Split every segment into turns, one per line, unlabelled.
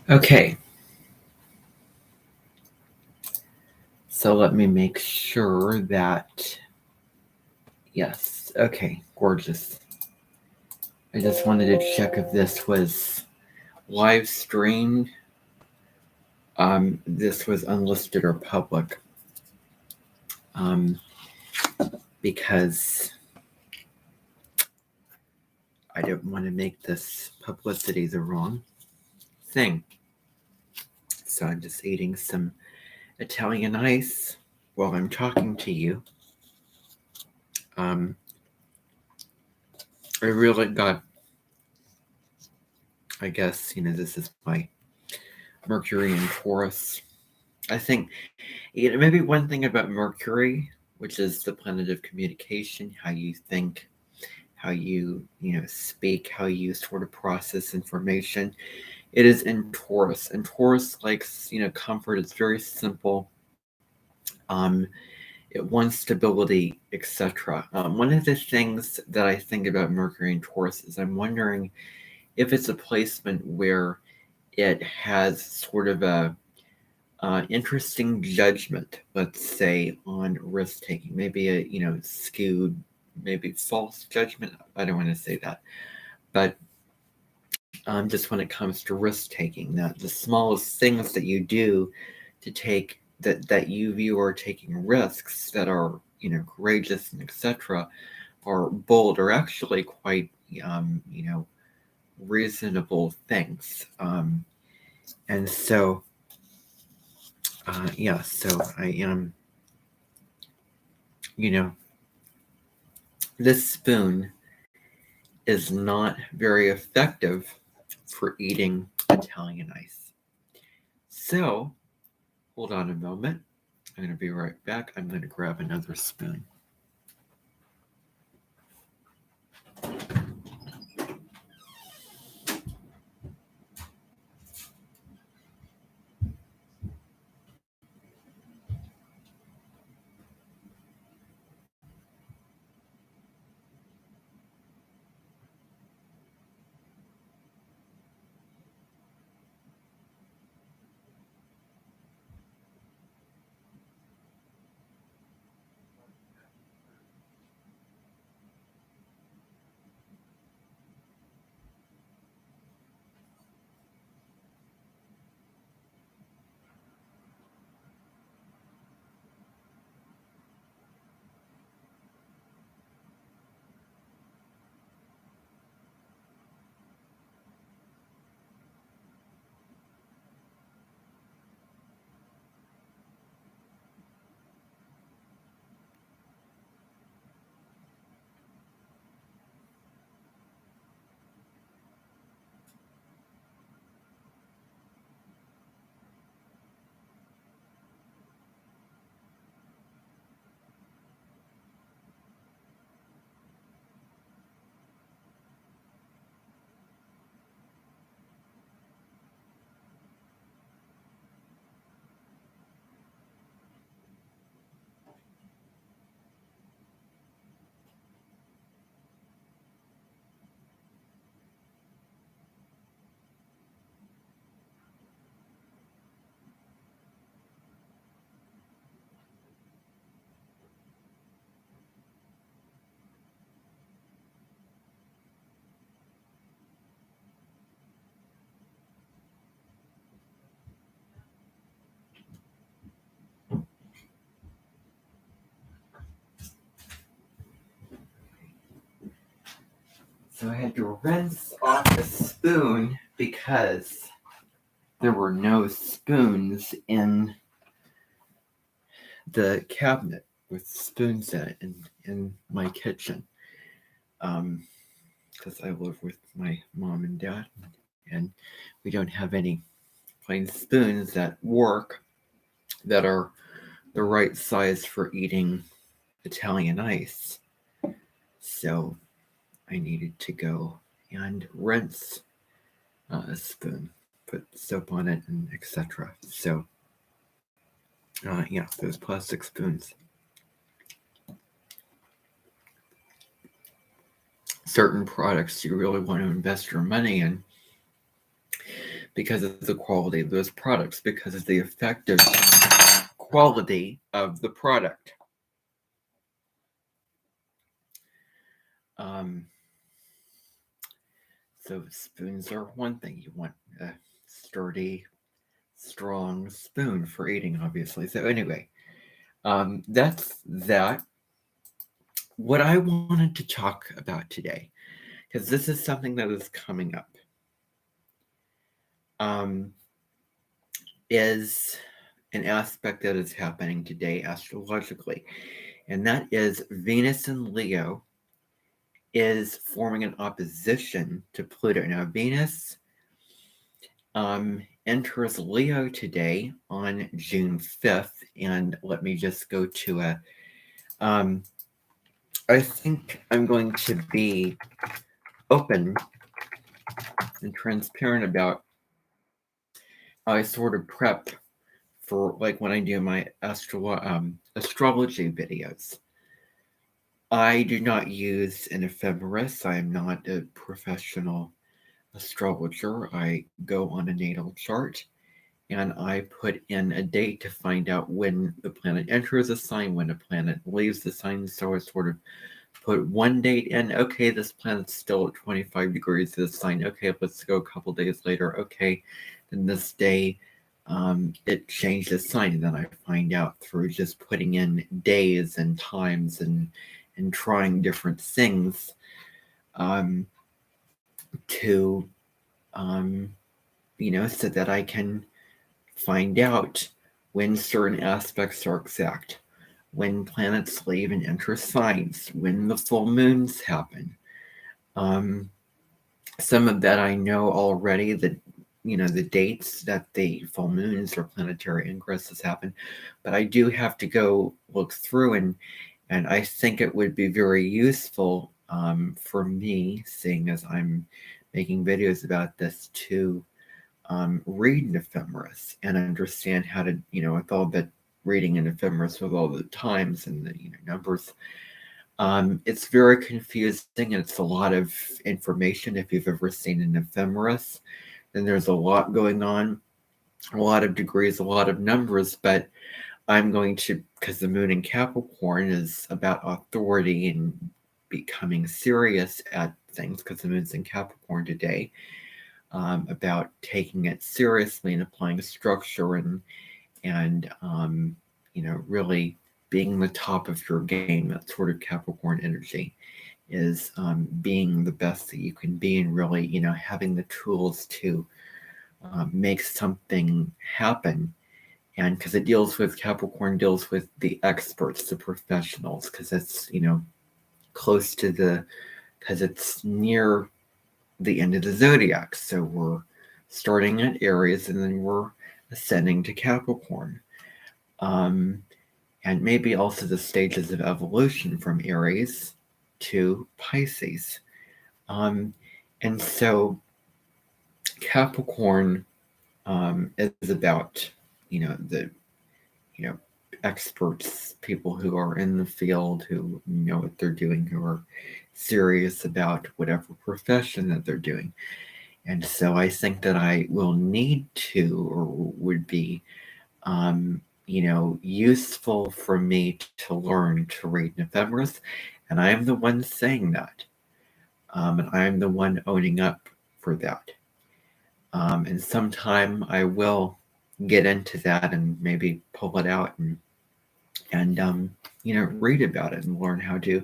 Okay, so let me make sure that, yes, okay, gorgeous. I just wanted to check if this was live streamed. This was unlisted or public, because I don't want to make this publicity the wrong thing. So I'm just eating some Italian ice while I'm talking to you. I really got, I guess, this is my Mercury in Taurus. I think maybe one thing about Mercury, which is the planet of communication, how you think, how you speak, how you sort of process information. It is in Taurus, and Taurus likes comfort. It's very simple. It wants stability, etc. One of the things that I think about Mercury in Taurus is I'm wondering if it's a placement where it has sort of a interesting judgment, let's say, on risk taking. Maybe a skewed, maybe false judgment. I don't want to say that, but just when it comes to risk taking, that the smallest things that you do to take that you view are taking risks that are courageous and etc. are bold, or actually quite reasonable things. And so so I am, this spoon is not very effective for eating Italian ice. So, hold on a moment. I'm going to be right back. I'm going to grab another spoon. So I had to rinse off the spoon because there were no spoons in the cabinet with spoons in it in my kitchen. Because I live with my mom and dad, and we don't have any plain spoons that work, that are the right size for eating Italian ice. So I needed to go and rinse a spoon, put soap on it, and etc. So, those plastic spoons. Certain products you really want to invest your money in because of the quality of those products, because of the effective quality of the product. So spoons are one thing. You want a sturdy, strong spoon for eating, obviously. So anyway, that's that. What I wanted to talk about today, because this is something that is coming up, is an aspect that is happening today astrologically, and that is Venus in Leo is forming an opposition to Pluto. Now, Venus enters Leo today on June 5th, and let me just go to a. I think I'm going to be open and transparent about. I sort of prep for like when I do my astrology videos. I do not use an ephemeris. I am not a professional astrologer. I go on a natal chart and I put in a date to find out when the planet enters a sign, when a planet leaves the sign. So I sort of put one date in. Okay, this planet's still at 25 degrees of the sign. Okay, let's go a couple days later. Okay, then this day it changed the sign. And then I find out through just putting in days and times and trying different things to so that I can find out when certain aspects are exact, when planets leave and enter signs, when the full moons happen. Some of that I know already, that the dates that the full moons or planetary ingresses happen, but I do have to go look through and I think it would be very useful for me, seeing as I'm making videos about this, to read an ephemeris and understand how to, with all the reading an ephemeris with all the times and the numbers. It's very confusing and it's a lot of information. If you've ever seen an ephemeris, then there's a lot going on, a lot of degrees, a lot of numbers, but I'm going to, because the moon in Capricorn is about authority and becoming serious at things, because the moon's in Capricorn today, about taking it seriously and applying structure and really being the top of your game. That sort of Capricorn energy is being the best that you can be and really, having the tools to make something happen. And because it Capricorn deals with the experts, the professionals, because it's, close to because it's near the end of the zodiac. So we're starting at Aries and then we're ascending to Capricorn. And maybe also the stages of evolution from Aries to Pisces. And so Capricorn is about, the, experts, people who are in the field, who know what they're doing, who are serious about whatever profession that they're doing. And so I think that I will need to, or would be, useful for me to learn to read an ephemeris. And I am the one saying that. And I am the one owning up for that. And sometime I will get into that and maybe pull it out and read about it and learn how to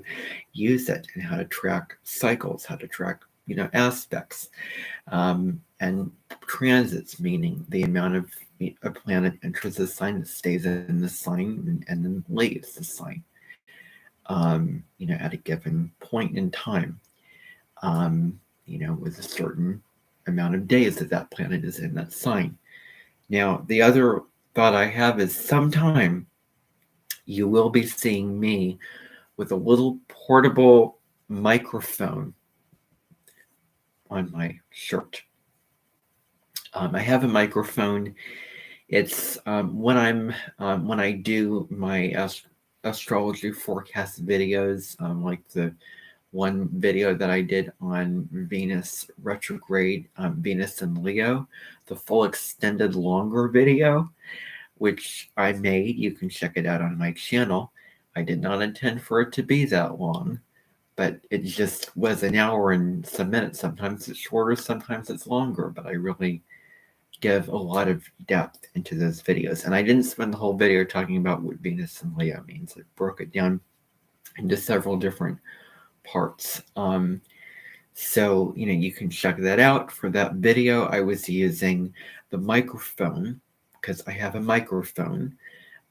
use it and how to track cycles, how to track, aspects, and transits, meaning the amount of a planet enters the sign, that stays in the sign and then leaves the sign, at a given point in time, with a certain amount of days that planet is in that sign. Now, the other thought I have is sometime you will be seeing me with a little portable microphone on my shirt. I have a microphone. It's when I do my astrology forecast videos, like the one video that I did on Venus retrograde, Venus and Leo, the full extended longer video, which I made. You can check it out on my channel. I did not intend for it to be that long, but it just was an hour and some minutes. Sometimes it's shorter, sometimes it's longer, but I really give a lot of depth into those videos. And I didn't spend the whole video talking about what Venus and Leo means. I broke it down into several different parts. So, you can check that out. For that video, I was using the microphone because I have a microphone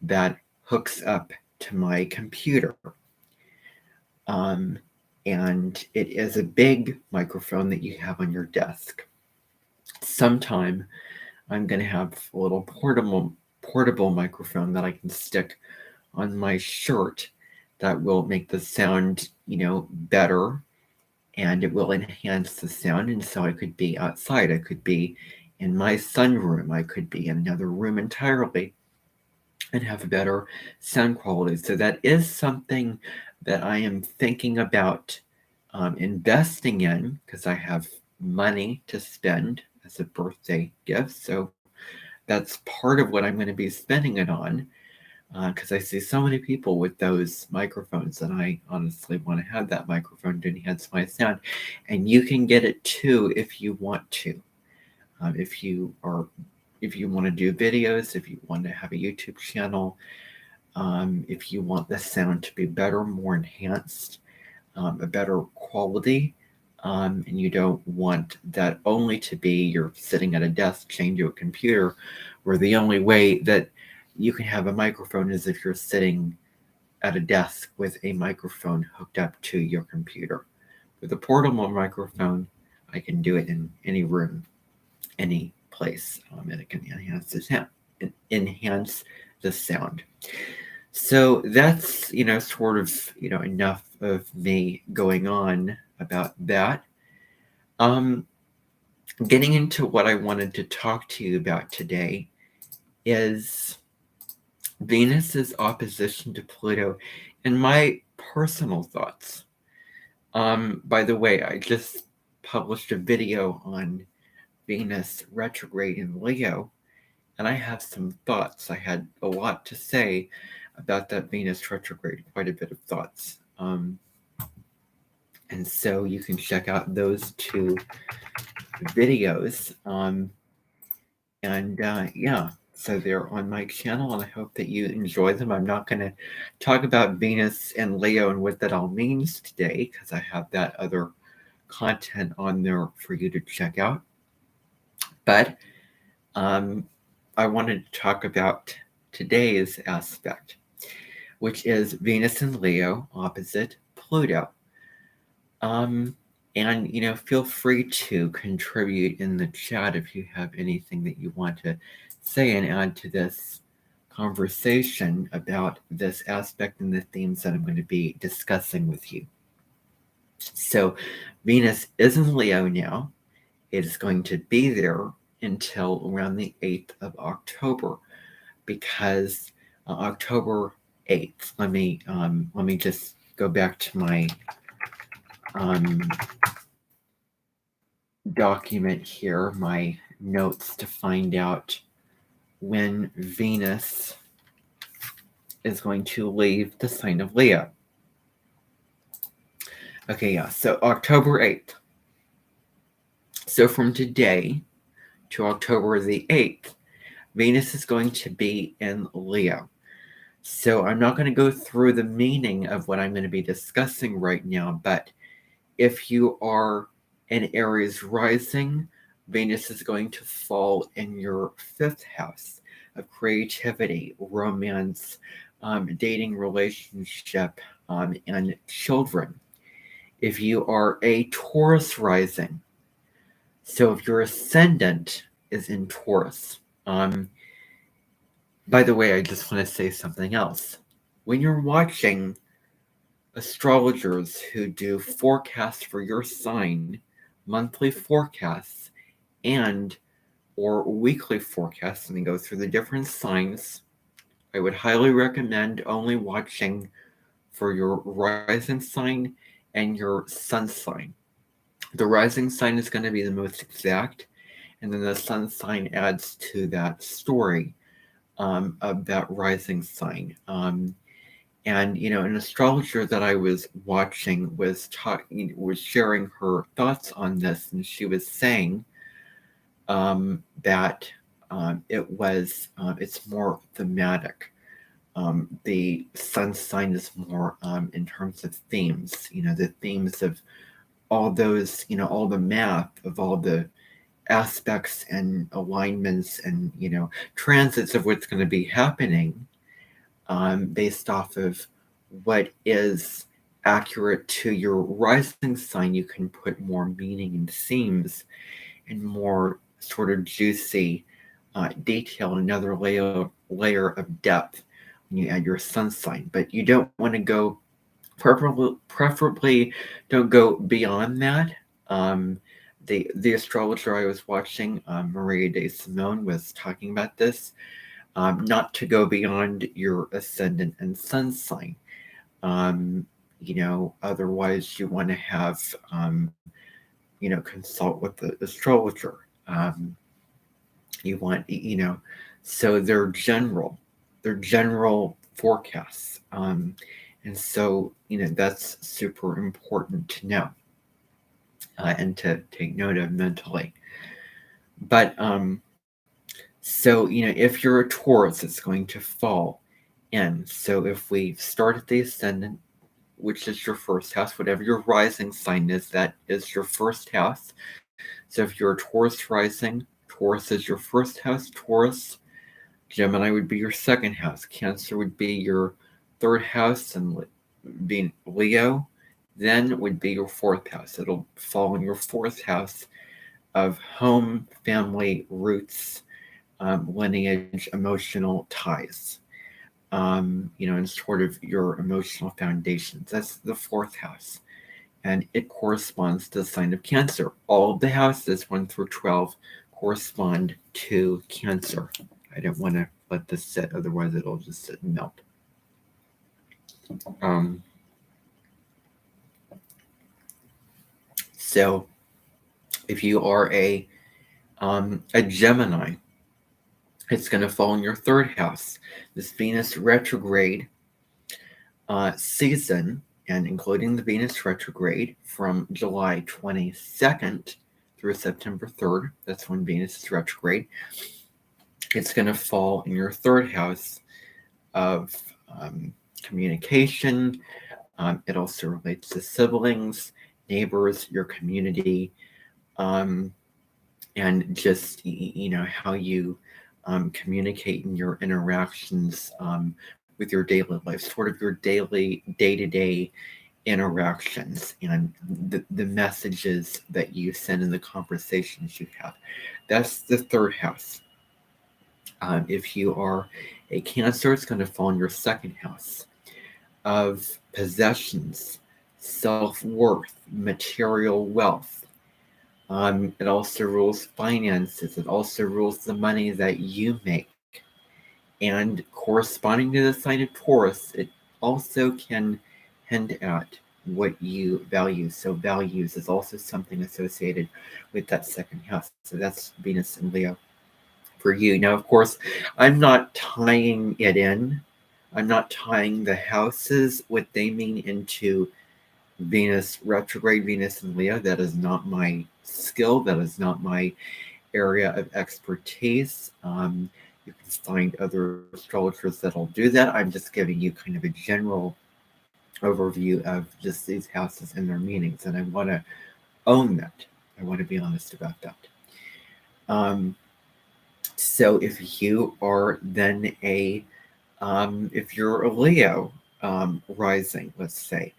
that hooks up to my computer. And it is a big microphone that you have on your desk. Sometime I'm going to have a little portable microphone that I can stick on my shirt that will make the sound, better, and it will enhance the sound. And so I could be outside, I could be in my sunroom, I could be in another room entirely and have a better sound quality. So that is something that I am thinking about investing in, because I have money to spend as a birthday gift. So that's part of what I'm going to be spending it on, because I see so many people with those microphones, and I honestly want to have that microphone to enhance my sound. And you can get it too if you want to. If you want to do videos, if you want to have a YouTube channel, if you want the sound to be better, more enhanced, a better quality, and you don't want that only to be you're sitting at a desk chained to a computer, where the only way that you can have a microphone is if you're sitting at a desk with a microphone hooked up to your computer. With a portable microphone, I can do it in any room, any place, and it can enhance the sound. So that's, sort of, enough of me going on about that. Getting into what I wanted to talk to you about today is Venus's opposition to Pluto and my personal thoughts. By the way, I just published a video on Venus retrograde in Leo, and I have some thoughts. I had a lot to say about that Venus retrograde, quite a bit of thoughts. And so you can check out those two videos. So they're on my channel, and I hope that you enjoy them. I'm not going to talk about Venus and Leo and what that all means today, because I have that other content on there for you to check out. But I wanted to talk about today's aspect, which is Venus and Leo opposite Pluto. And, feel free to contribute in the chat if you have anything that you want to say and add to this conversation about this aspect and the themes that I'm going to be discussing with you. So Venus is in Leo now. It is going to be there until around the 8th of October, because October 8th, let me just go back to my document here, my notes, to find out when Venus is going to leave the sign of Leo. Okay, yeah, so October 8th. So from today to October the 8th, Venus is going to be in Leo. So I'm not going to go through the meaning of what I'm going to be discussing right now, but if you are in Aries rising, Venus is going to fall in your 5th house of creativity, romance, dating, relationship, and children. If you are a Taurus rising, so if your ascendant is in Taurus, by the way, I just want to say something else. When you're watching astrologers who do forecasts for your sign, monthly forecasts, and or weekly forecasts, and they go through the different signs, I would highly recommend only watching for your rising sign and your sun sign. The rising sign is going to be the most exact, and then the sun sign adds to that story of that rising sign. And an astrologer that I was watching was sharing her thoughts on this, and she was saying that it's more thematic. The sun sign is more in terms of themes. The themes of all those, all the math of all the aspects and alignments and transits of what's going to be happening based off of what is accurate to your rising sign. You can put more meaning and themes and more sort of juicy detail, another layer of depth when you add your sun sign. But you don't want to go, preferably don't go beyond that. The astrologer I was watching, Maria de Simone, was talking about this, not to go beyond your ascendant and sun sign. Otherwise you want to have, consult with the astrologer. You want, so they're general forecasts. And so, that's super important to know and to take note of mentally. But so, if you're a Taurus, it's going to fall in. So if we start at the ascendant, which is your first house, whatever your rising sign is, that is your first house. So if you're a Taurus rising, Taurus is your first house. Taurus, Gemini would be your second house. Cancer would be your third house, and being Leo then would be your fourth house. It'll fall in your fourth house of home, family, roots, lineage, emotional ties, and sort of your emotional foundations. That's the fourth house. And it corresponds to the sign of Cancer. All of the houses, 1 through 12, correspond to Cancer. I don't want to let this sit, otherwise it'll just sit and melt. So if you are a Gemini, it's going to fall in your third house. This Venus retrograde season, and including the Venus retrograde from July 22nd through September 3rd, that's when Venus is retrograde, it's going to fall in your third house of communication. It also relates to siblings, neighbors, your community, and just, how you communicate in your interactions with your daily life, sort of your daily, day-to-day interactions and the messages that you send in the conversations you have. That's the third house. If you are a Cancer, it's going to fall in your second house of possessions, self-worth, material wealth. It also rules finances. It also rules the money that you make. And corresponding to the sign of Taurus, it also can hint at what you value. So values is also something associated with that second house. So that's Venus and Leo for you. Now, of course, I'm not tying it in. I'm not tying the houses, what they mean, into Venus retrograde, Venus and Leo. That is not my skill. That is not my area of expertise. You can find other astrologers that'll do that. I'm just giving you kind of a general overview of just these houses and their meanings, and I want to own that. I want to be honest about that. So if you are then if you're a Leo rising, let's say,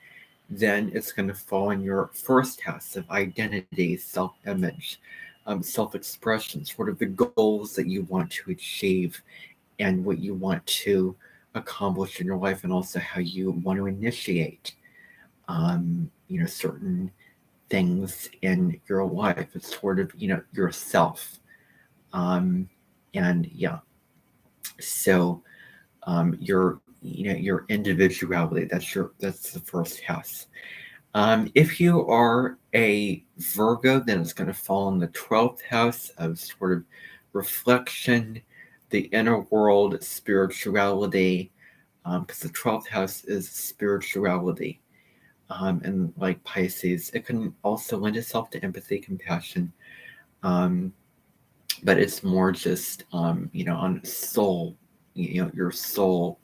then it's going to fall in your first house of identity, self-image, self-expression, sort of the goals that you want to achieve and what you want to accomplish in your life, and also how you want to initiate, certain things in your life. It's sort of, yourself. And yeah, so your individuality, that's the first house. If you are a Virgo, then it's going to fall in the 12th house of sort of reflection, the inner world, spirituality, because the 12th house is spirituality. And like Pisces, it can also lend itself to empathy, compassion, but it's more just, on soul, your soul,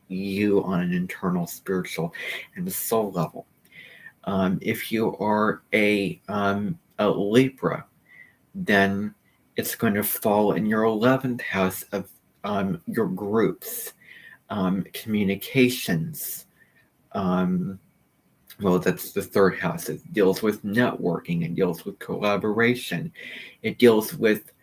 you on an internal spiritual and the soul level. If you are a Libra, then it's going to fall in your 11th house of your groups, communications. Well, that's the third house. It deals with networking. It deals with collaboration. It deals with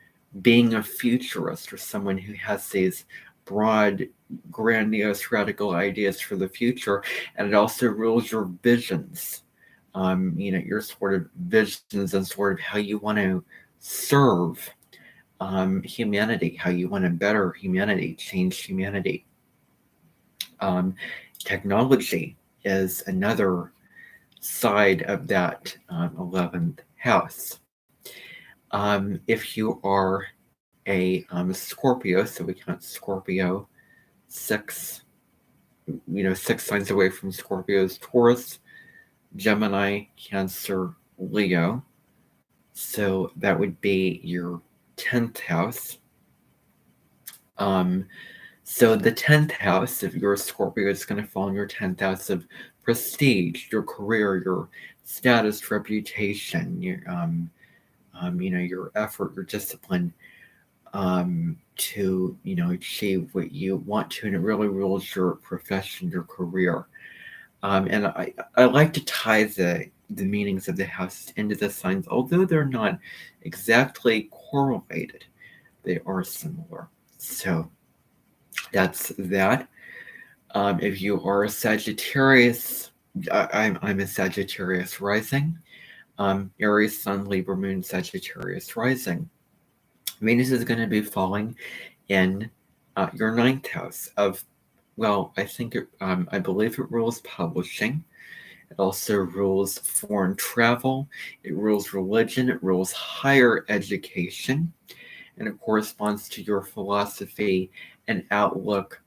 being a futurist or someone who has these broad, grandiose, radical ideas for the future. And it also rules your visions. Your sort of visions and sort of how you want to serve humanity, how you want to better humanity, change humanity. Technology is another side of that 11th house. If you are a Scorpio, so we count Scorpio 6 signs away from Scorpio's Taurus, Gemini, Cancer, Leo. So that would be your 10th house. So the 10th house, if you're a Scorpio, is going to fall in your 10th house of prestige, your career, your status, reputation, your your effort, your discipline, to achieve what you want to, and it really rules your profession, your career. And I like to tie the meanings of the houses into the signs, although they're not exactly correlated, they are similar. So that's that. If you are a Sagittarius, I'm a Sagittarius rising. Aries, Sun, Libra, Moon, Sagittarius rising. Venus is going to be falling in your 9th house of, well, I believe it rules publishing. It also rules foreign travel. It rules religion. It rules higher education. And it corresponds to your philosophy and outlook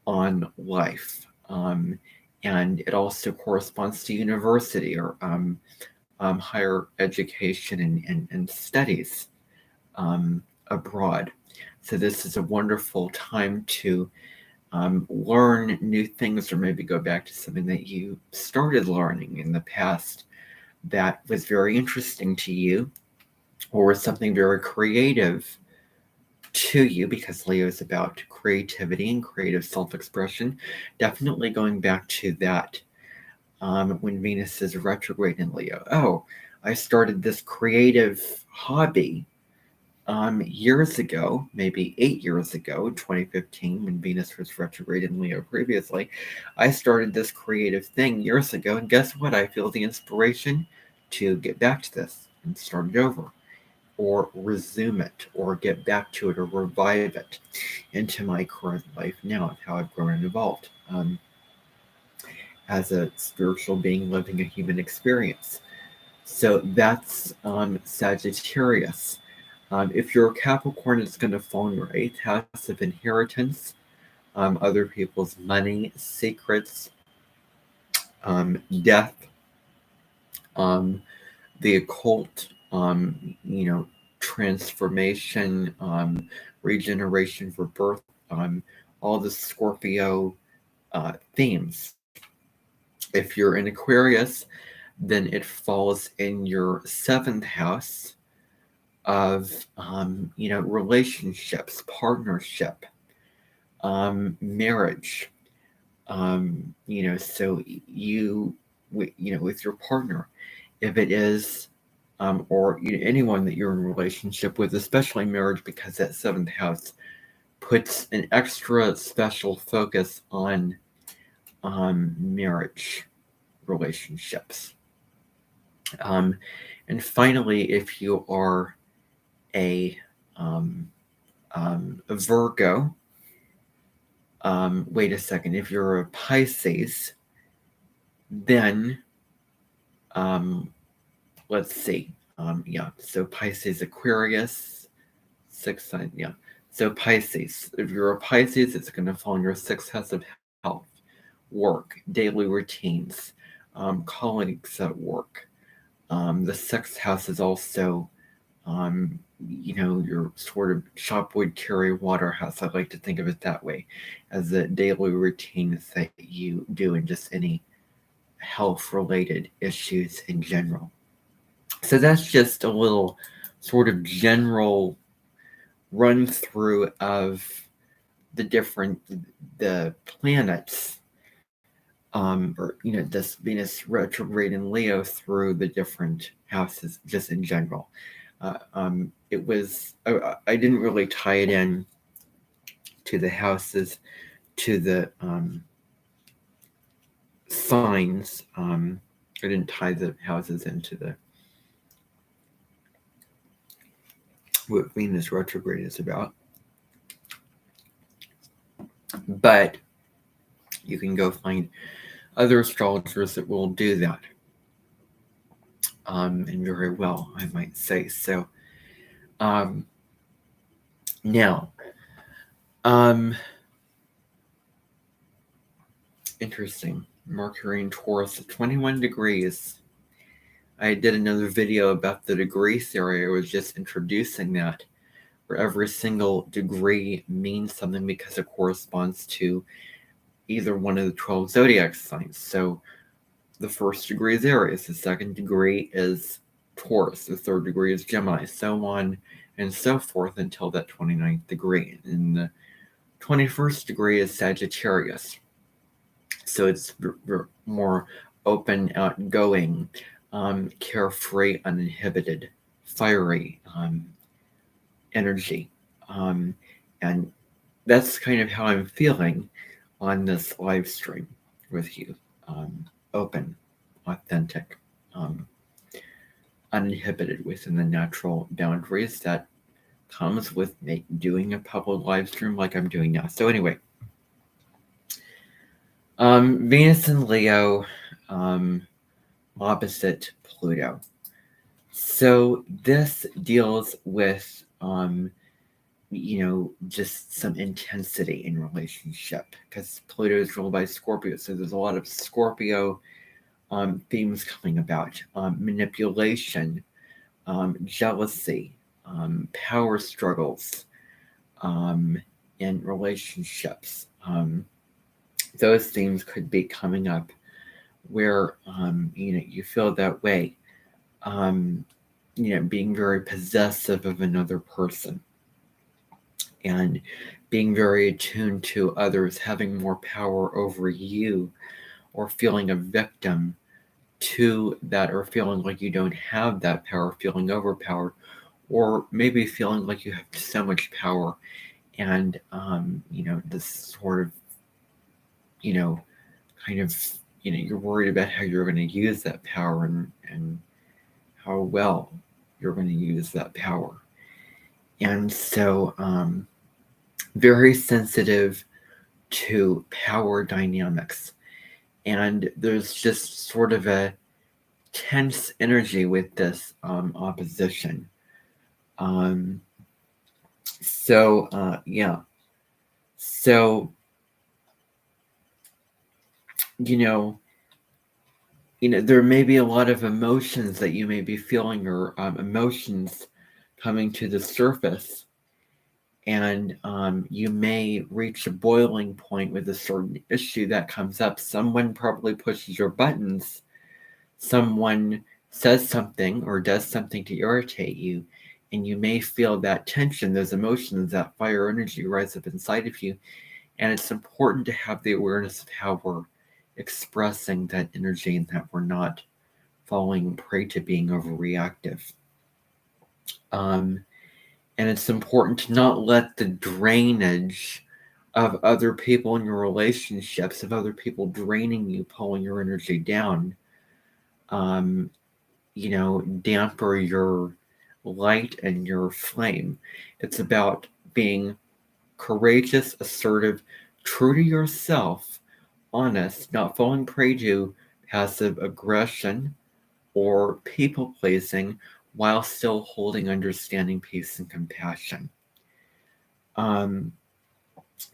on life. And it also corresponds to university or higher education and studies abroad. So this is a wonderful time to learn new things, or maybe go back to something that you started learning in the past that was very interesting to you, or something very creative to you, because Leo is about creativity and creative self-expression. Definitely going back to that when Venus is retrograde in Leo. Oh, I started this creative hobby years ago, maybe 8 years ago, 2015, when Venus was retrograde in Leo previously. I started this creative thing years ago, and guess what? I feel the inspiration to get back to this and start it over, or resume it, or get back to it, or revive it into my current life now, and how I've grown and evolved as a spiritual being living a human experience. So that's Sagittarius. If you're a Capricorn, it's going to fall in your 8th house of inheritance, other people's money, secrets, death, the occult, transformation, regeneration, rebirth, all the Scorpio themes. If you're in Aquarius, then it falls in your 7th house of relationships, partnership, marriage. So you with your partner, if it is or anyone that you're in a relationship with, especially marriage, because that 7th house puts an extra special focus on marriage relationships. And finally, if you are a Virgo, wait a second, if you're a Pisces, then Let's see. So Pisces, Aquarius, 6 sign. Yeah. So Pisces, if you're a Pisces, it's going to fall in your 6th house of health, work, daily routines, colleagues at work. The 6th house is also, your sort of shop would carry water house. I like to think of it that way, as the daily routines that you do in just any health related issues in general. So that's just a little sort of general run through of the planets, this Venus retrograde in Leo through the different houses just in general. It was I didn't really tie it in to the houses, to the signs. I didn't tie the houses into the what Venus retrograde is about. But you can go find other astrologers that will do that, and very well, I might say. So now, interesting. Mercury in Taurus, 21 degrees. I did another video about the degree theory. I was just introducing that, where every single degree means something because it corresponds to either one of the 12 zodiac signs. So the first degree is Aries, the second degree is Taurus, the third degree is Gemini, so on and so forth until that 29th degree. And the 21st degree is Sagittarius. So it's more open, outgoing, carefree, uninhibited, fiery energy. And that's kind of how I'm feeling on this live stream with you. Open, authentic, uninhibited within the natural boundaries that comes with doing a public live stream like I'm doing now. So anyway, Venus and Leo, opposite Pluto. So this deals with, just some intensity in relationship, because Pluto is ruled by Scorpio. So there's a lot of Scorpio themes coming about, manipulation, jealousy, power struggles in relationships. Those themes could be coming up where you feel that way, being very possessive of another person and being very attuned to others having more power over you, or feeling a victim to that, or feeling like you don't have that power, feeling overpowered, or maybe feeling like you have so much power and this sort of kind of you're worried about how you're going to use that power, and how well you're going to use that power. And so very sensitive to power dynamics, and there's just sort of a tense energy with this opposition. So there may be a lot of emotions that you may be feeling, or emotions coming to the surface, and you may reach a boiling point with a certain issue that comes up. Someone probably pushes your buttons, someone says something or does something to irritate you, and you may feel that tension, those emotions, that fire energy rise up inside of you. And it's important to have the awareness of how we're expressing that energy, and that we're not falling prey to being overreactive. And it's important to not let the drainage of other people in your relationships, of other people draining you, pulling your energy down, damper your light and your flame. It's about being courageous, assertive, true to yourself, honest, not falling prey to passive aggression, or people pleasing while still holding understanding, peace, and compassion. Um,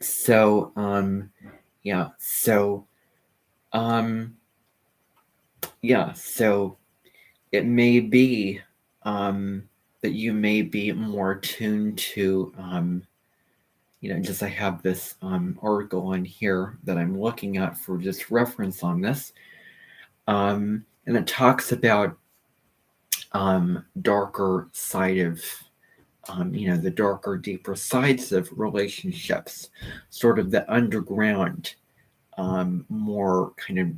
so, yeah, so, um, yeah, so it may be that you may be more tuned to, just I have this article on here that I'm looking at for just reference on this. And it talks about darker side of the darker, deeper sides of relationships, sort of the underground, more kind of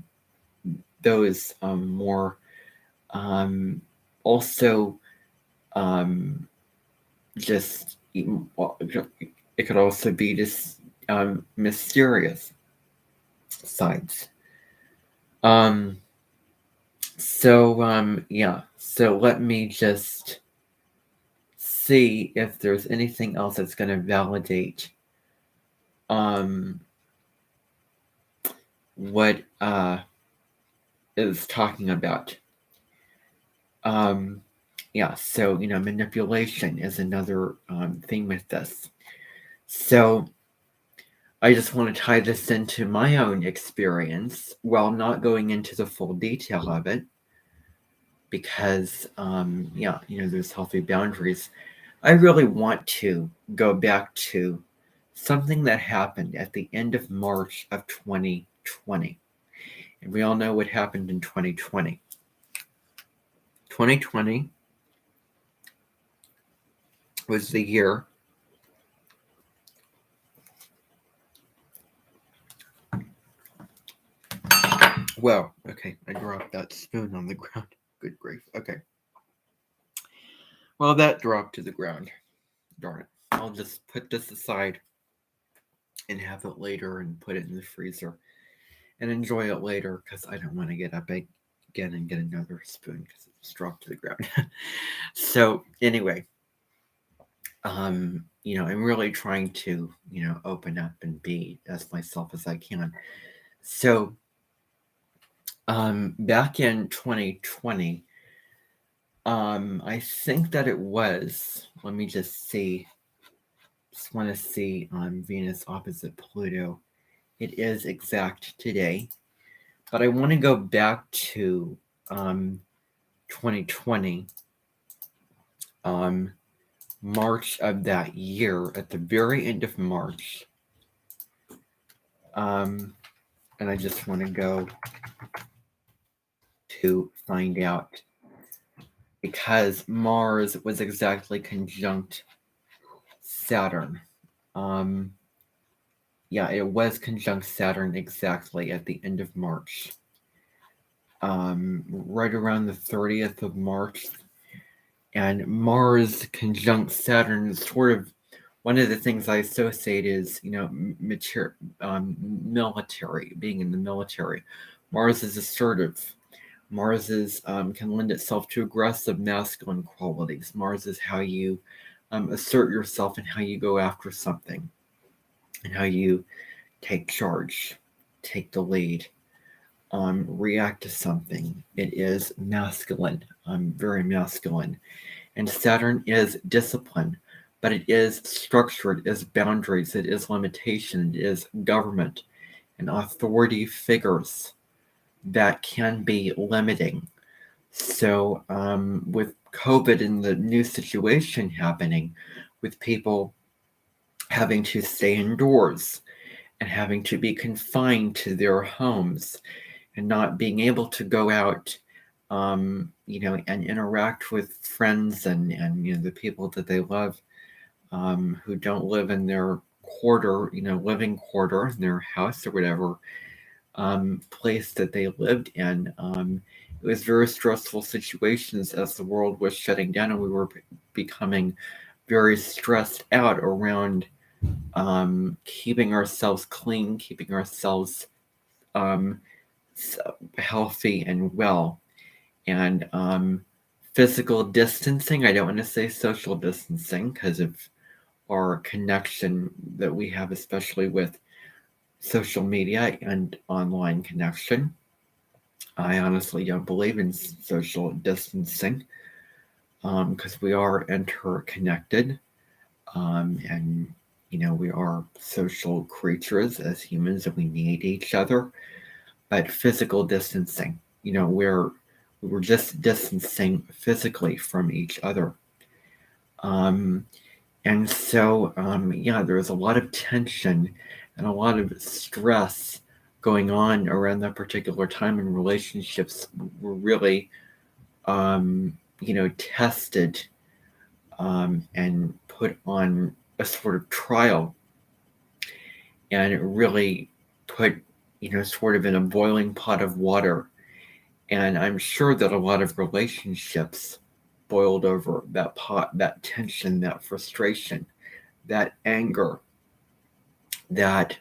those more also just it could also be just mysterious sides. So let me just see if there's anything else that's going to validate what is talking about. So manipulation is another thing with this. So I just want to tie this into my own experience while not going into the full detail of it, because there's healthy boundaries. I really want to go back to something that happened at the end of March of 2020. And we all know what happened in 2020. 2020 was the year well, okay, I dropped that spoon on the ground. Good grief. Okay. Well, that dropped to the ground. Darn it. I'll just put this aside and have it later and put it in the freezer and enjoy it later, because I don't want to get up again and get another spoon because it's dropped to the ground. So anyway, I'm really trying to, open up and be as myself as I can. So back in 2020, I think that it was, let me just see, just want to see Venus opposite Pluto. It is exact today, but I want to go back to 2020, March of that year, at the very end of March. And I just want to go to find out, because Mars was exactly conjunct Saturn. It was conjunct Saturn exactly at the end of March. Right around the 30th of March. And Mars conjunct Saturn is sort of one of the things I associate is, military, being in the military. Mars is assertive. Mars can lend itself to aggressive masculine qualities. Mars is how you assert yourself and how you go after something and how you take charge, take the lead, react to something. It is masculine, very masculine. And Saturn is discipline, but it is structure, it is boundaries, it is limitation, it is government and authority figures that can be limiting. So with COVID and the new situation happening, with people having to stay indoors and having to be confined to their homes and not being able to go out, and interact with friends and the people that they love, who don't live in their quarter, living quarter, in their house or whatever place that they lived in. It was very stressful situations as the world was shutting down, and we were becoming very stressed out around keeping ourselves clean, keeping ourselves healthy and well. And physical distancing, I don't want to say social distancing because of our connection that we have, especially with social media and online connection. I honestly don't believe in social distancing because we are interconnected, and we are social creatures as humans, and we need each other. But physical distancing, we're just distancing physically from each other. Um, and so, yeah, there's a lot of tension and a lot of stress going on around that particular time, and relationships were really, tested and put on a sort of trial, and it really put, sort of in a boiling pot of water. And I'm sure that a lot of relationships boiled over that pot, that tension, that frustration, that anger, that,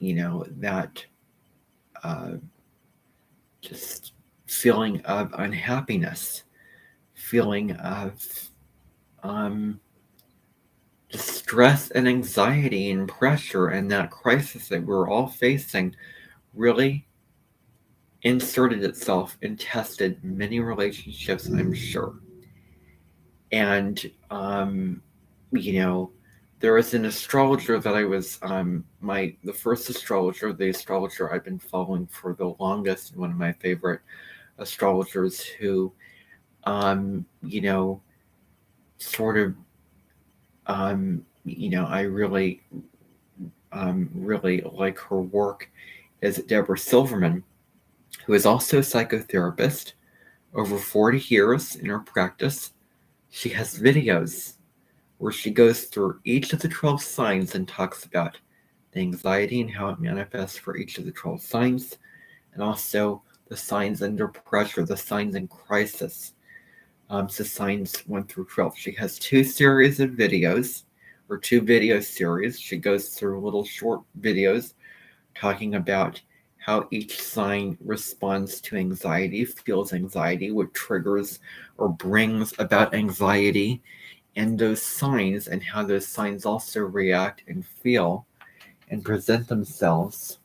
that uh, just feeling of unhappiness, feeling of um, distress and anxiety and pressure, and that crisis that we're all facing really inserted itself and tested many relationships, I'm sure. And you know, there was an astrologer that I was the first astrologer, the astrologer I've been following for the longest, one of my favorite astrologers who you know sort of I really like her work, is Deborah Silverman, who is also a psychotherapist. Over 40 years in her practice, she has videos where she goes through each of the 12 signs and talks about the anxiety and how it manifests for each of the 12 signs, and also the signs under pressure, the signs in crisis. So signs 1 through 12. She has 2 series of videos, or 2 video series. She goes through little short videos talking about how each sign responds to anxiety, feels anxiety, what triggers or brings about anxiety, and those signs, and how those signs also react and feel and present themselves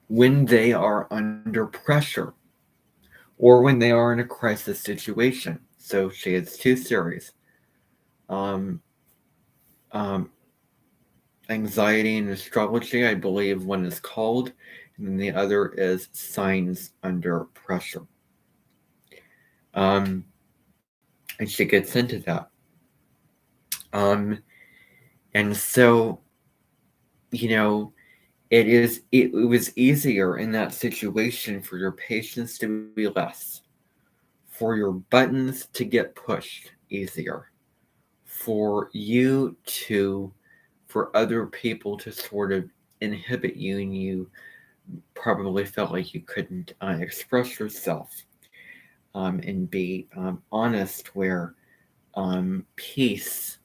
when they are under pressure or when they are in a crisis situation. So she has 2 series. Um, um, Anxiety and astrology, I believe one is called, and then the other is signs under pressure. And she gets into that. Um, and so, you know, it was easier in that situation for your patience to be less, for your buttons to get pushed easier, for you to, for other people to sort of inhibit you, and you probably felt like you couldn't express yourself and be honest, where peace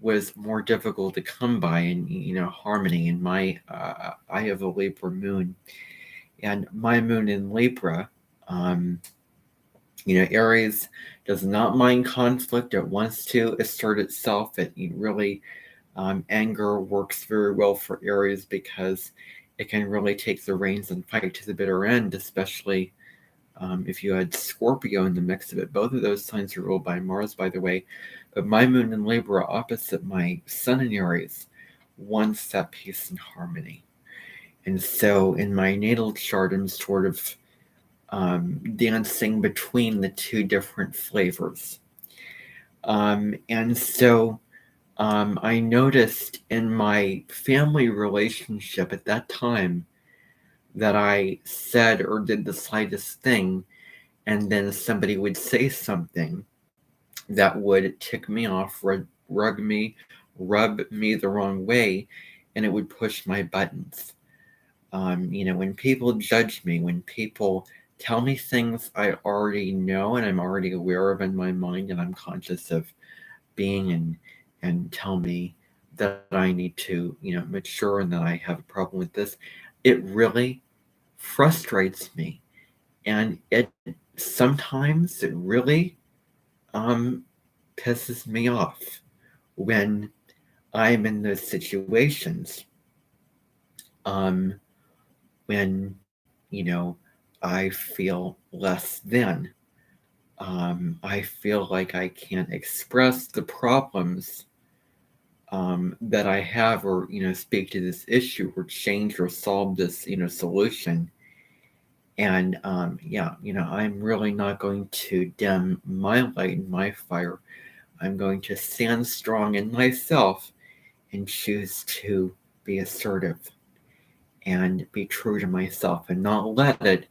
was more difficult to come by, and harmony. In my I have a Libra moon, and my moon in Libra, um, Aries does not mind conflict. It wants to assert itself. It really anger works very well for Aries because it can really take the reins and fight to the bitter end, especially if you had Scorpio in the mix of it. Both of those signs are ruled by Mars, by the way. But my moon in Libra, opposite my sun in Aries, wants that peace and harmony. And so in my natal chart, I'm sort of dancing between the 2 different flavors. And so I noticed in my family relationship at that time that I said or did the slightest thing, and then somebody would say something that would tick me off, rub me the wrong way, and it would push my buttons. When people judge me, when people tell me things I already know and I'm already aware of in my mind, and I'm conscious of being, and tell me that I need to, mature, and that I have a problem with this, it really frustrates me. And it sometimes it really um, pisses me off when I'm in those situations. um, when, I feel less than. I feel like I can't express the problems that I have, or speak to this issue, or change or solve this solution. And I'm really not going to dim my light and my fire. I'm going to stand strong in myself and choose to be assertive and be true to myself and not let it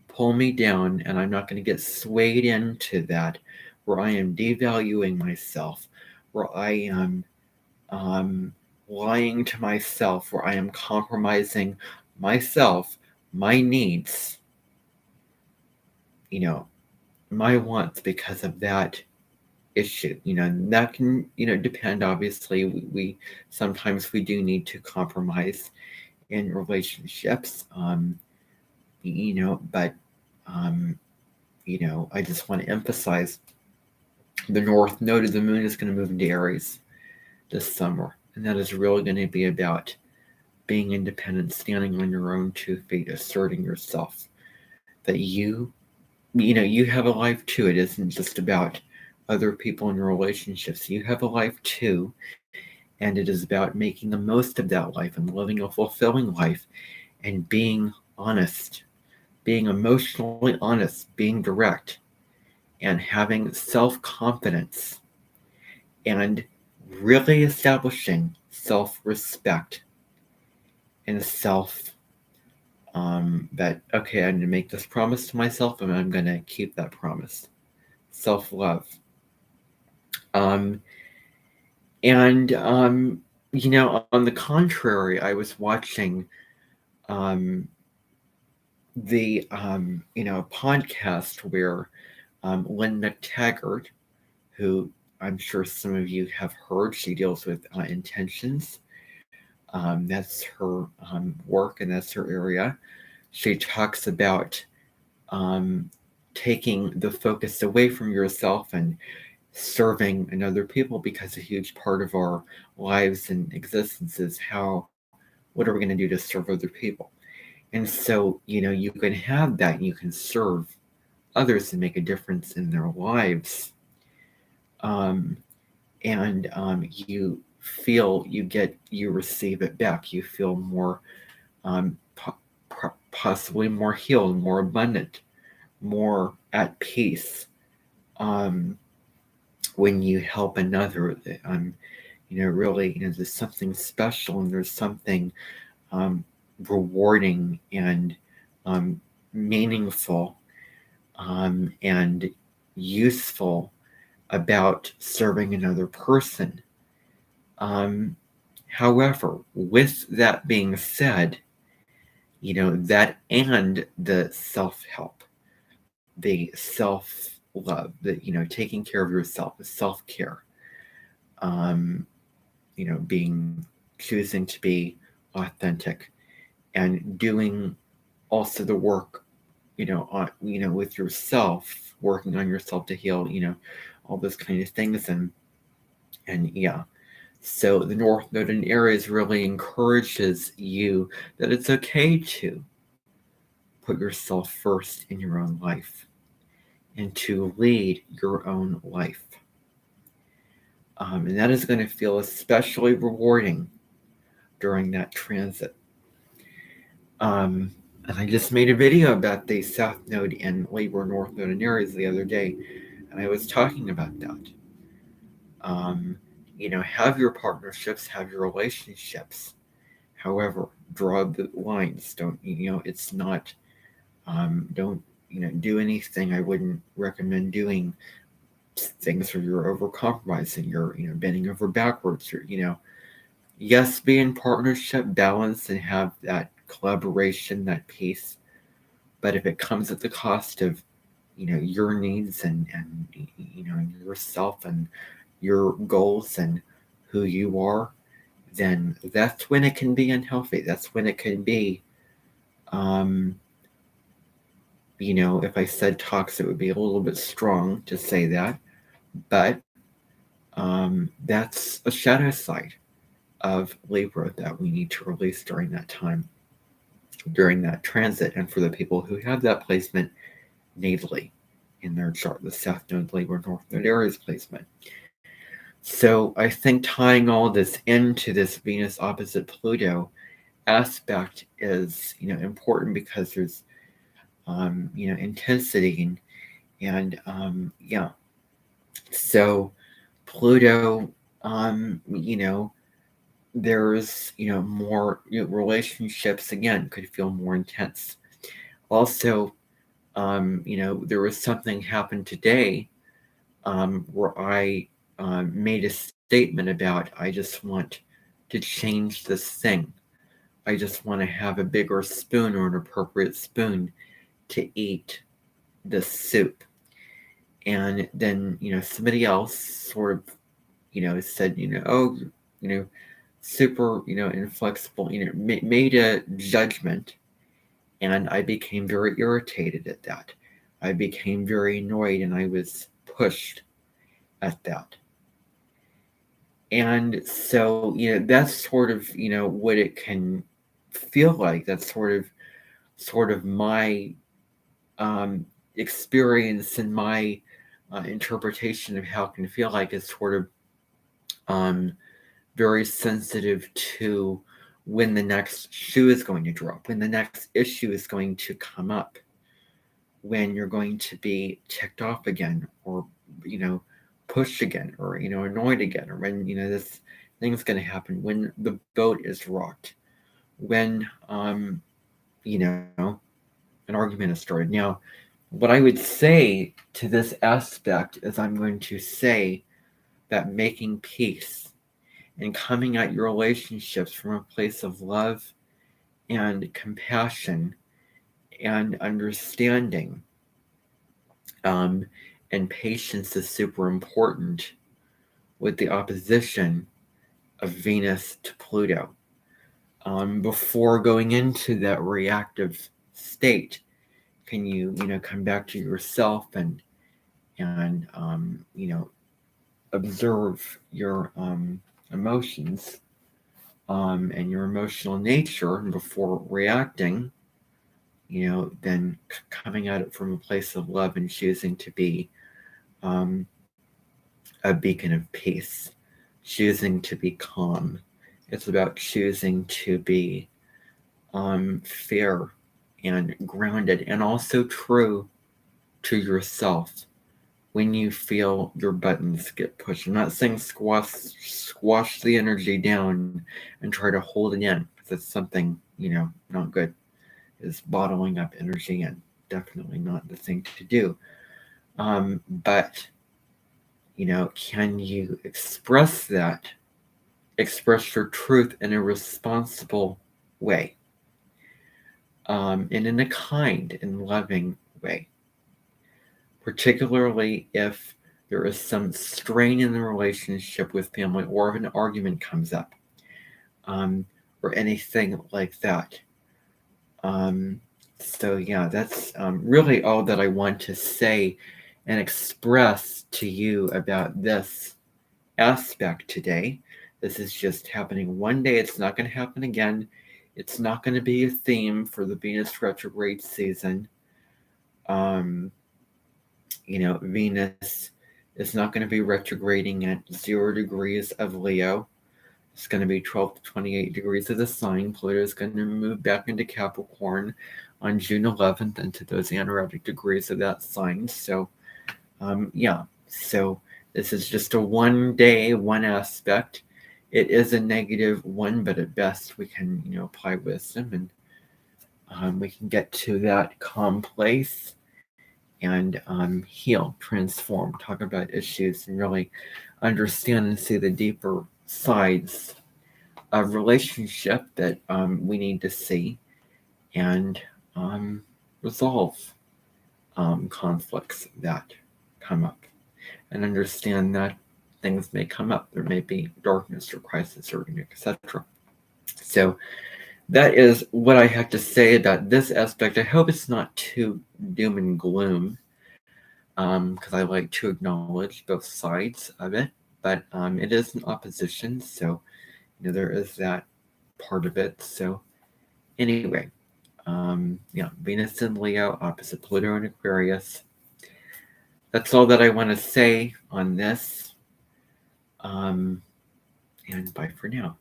pull me down. And I'm not going to get swayed into that, where I am devaluing myself, where I am lying to myself, where I am compromising myself, my needs, my wants, because of that issue. That can depend. Obviously, we sometimes we do need to compromise in relationships, but um, I just want to emphasize the North Node of the Moon is going to move into Aries this summer, and that is really going to be about being independent, standing on your own 2 feet, asserting yourself. That you have a life too. It isn't just about other people in your relationships. You have a life too, and it is about making the most of that life and living a fulfilling life and being honest, being emotionally honest, being direct, and having self-confidence, and really establishing self-respect and that, okay, I'm going to make this promise to myself and I'm going to keep that promise. Self-love. Um, and on the contrary, I was watching the podcast where Lynn McTaggart, who I'm sure some of you have heard, she deals with intentions. That's her work, and that's her area. She talks about taking the focus away from yourself and serving in other people, because a huge part of our lives and existence is what are we going to do to serve other people. And so you can have that, and you can serve others and make a difference in their lives, and you receive it back. You feel more possibly more healed, more abundant, more at peace, when you help another. Really, there's something special, and there's something rewarding and meaningful and useful about serving another person. However, with that being said, that and the self-help, the self-love, the taking care of yourself, the self-care, being choosing to be authentic, and doing also the work, with yourself, working on yourself to heal, all those kind of things, and yeah. So the North Node in Aries really encourages you that it's okay to put yourself first in your own life and to lead your own life. And that is going to feel especially rewarding during that transit. And I just made a video about the South Node in Libra, North Node in Aries the other day, and I was talking about that. Have your partnerships, have your relationships. However, draw the lines. Don't, it's not, don't, do anything. I wouldn't recommend doing things where you're over compromising, you're, bending over backwards, or, yes, be in partnership, balance, and have that collaboration, that peace. But if it comes at the cost of, your needs and yourself and your goals and who you are, then that's when it can be unhealthy. That's when it can be, if I said toxic, it would be a little bit strong to say that, but that's a shadow side. of Libra that we need to release during that time, during that transit, and for the people who have that placement natally in their chart, the South Node Libra, North Node Aries placement. So I think tying all this into this Venus opposite Pluto aspect is, important because there's, intensity and yeah. So Pluto, there's, more relationships again could feel more intense. Also, there was something happened today where I made a statement about I just want to change this thing. I just want to have a bigger spoon or an appropriate spoon to eat this soup. And then, somebody else sort of, said, oh, you know, super, inflexible, made a judgment. And I became very irritated at that. I became very annoyed and I was pushed at that. And so, that's sort of, what it can feel like. That's sort of my experience and my interpretation of how it can feel like is sort of um, very sensitive to when the next shoe is going to drop, when the next issue is going to come up, when you're going to be ticked off again, or pushed again, or annoyed again, or when this thing's going to happen, when the boat is rocked, when an argument is started. Now, what I would say to this aspect is I'm going to say that making peace and coming at your relationships from a place of love and compassion and understanding and patience is super important with the opposition of Venus to Pluto. Before going into that reactive state, can you come back to yourself and observe your emotions and your emotional nature, and before reacting, then coming at it from a place of love and choosing to be a beacon of peace, choosing to be calm. It's about choosing to be fair and grounded and also true to yourself when you feel your buttons get pushed. I'm not saying squash the energy down and try to hold it in, because that's something, not good, is bottling up energy, and definitely not the thing to do. But, can you express your truth in a responsible way, and in a kind and loving way? Particularly if there is some strain in the relationship with family, or if an argument comes up, or anything like that. So yeah, that's really all that I want to say and express to you about this aspect today. This is just happening one day. It's not going to happen again. It's not going to be a theme for the Venus retrograde season. Venus is not going to be retrograding at 0 degrees of Leo. It's going to be 12 to 28 degrees of the sign. Pluto is going to move back into Capricorn on June 11th into those anaretic degrees of that sign. So, so this is just a 1 day, one aspect. It is a negative one, but at best we can, apply wisdom, and we can get to that calm place and heal, transform, talk about issues, and really understand and see the deeper sides of relationship that we need to see, and resolve conflicts that come up, and understand that things may come up. There may be darkness or crisis or etc. So that is what I have to say about this aspect. I hope it's not too doom and gloom, because I like to acknowledge both sides of it, but it is an opposition, so there is that part of it. So anyway, Venus in Leo opposite Pluto in Aquarius. That's all that I want to say on this. And bye for now.